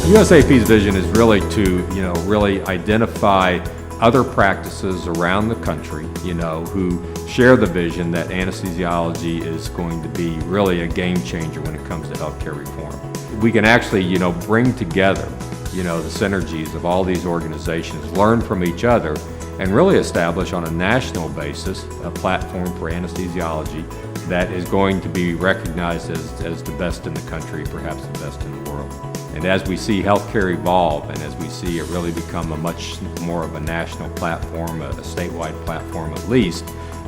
USAP's vision is really to, really identify other practices around the country, who share the vision that anesthesiology is going to be really a game changer when it comes to healthcare reform. We can actually, bring together, the synergies of all these organizations, learn from each other, and really establish on a national basis a platform for anesthesiology that is going to be recognized as the best in the country, perhaps the best in the world. And as we see healthcare evolve, and as we see it really become a much more of a national platform, a statewide platform at least,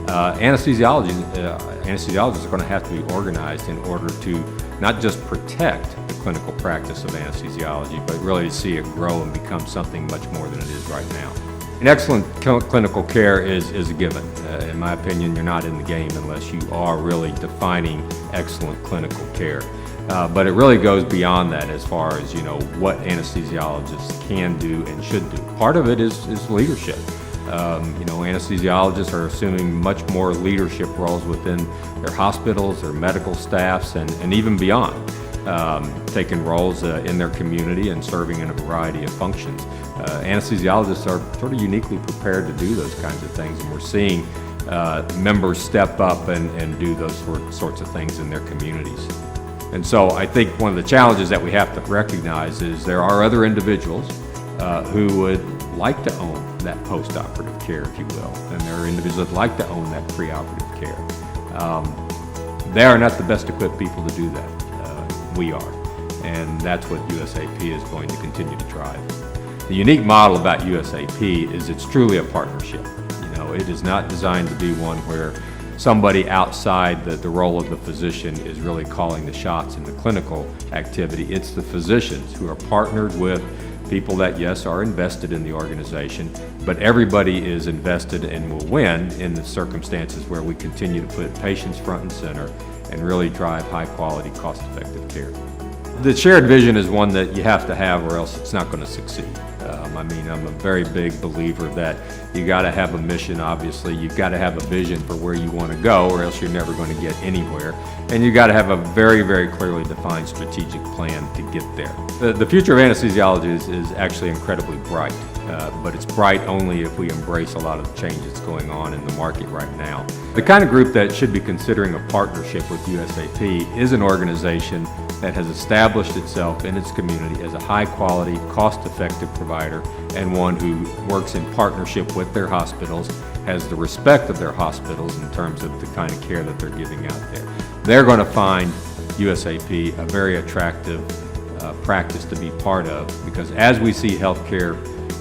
anesthesiologists are going to have to be organized in order to not just protect the clinical practice of anesthesiology, but really to see it grow and become something much more than it is right now. And excellent clinical care is a given. In my opinion, you're not in the game unless you are really defining excellent clinical care. But it really goes beyond that as far as, what anesthesiologists can do and should do. Part of it is leadership. Anesthesiologists are assuming much more leadership roles within their hospitals, their medical staffs, and even beyond, taking roles in their community and serving in a variety of functions. Anesthesiologists are sort of uniquely prepared to do those kinds of things, and we're seeing members step up and do those sorts of things in their communities. And so I think one of the challenges that we have to recognize is there are other individuals who would like to own that post-operative care, if you will, and there are individuals that like to own that pre-operative care. They are not the best equipped people to do that. We are, and that's what USAP is going to continue to drive. The unique model about USAP is it's truly a partnership. It is not designed to be one where somebody outside the role of the physician is really calling the shots in the clinical activity. It's the physicians who are partnered with people that, yes, are invested in the organization, but everybody is invested and will win in the circumstances where we continue to put patients front and center and really drive high-quality, cost-effective care. The shared vision is one that you have to have or else it's not going to succeed. I'm a very big believer that you got to have a mission, obviously. You've got to have a vision for where you want to go or else you're never going to get anywhere. And you got to have a very, very clearly defined strategic plan to get there. The future of anesthesiology is actually incredibly bright, but it's bright only if we embrace a lot of the change that's going on in the market right now. The kind of group that should be considering a partnership with USAP is an organization that has established itself in its community as a high-quality, cost-effective provider and one who works in partnership with their hospitals, has the respect of their hospitals in terms of the kind of care that they're giving out there. They're going to find USAP a very attractive practice to be part of, because as we see healthcare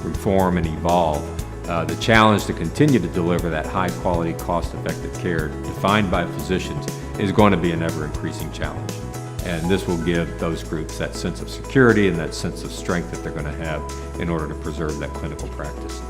reform and evolve, the challenge to continue to deliver that high-quality, cost-effective care defined by physicians is going to be an ever-increasing challenge. And this will give those groups that sense of security and that sense of strength that they're going to have in order to preserve that clinical practice.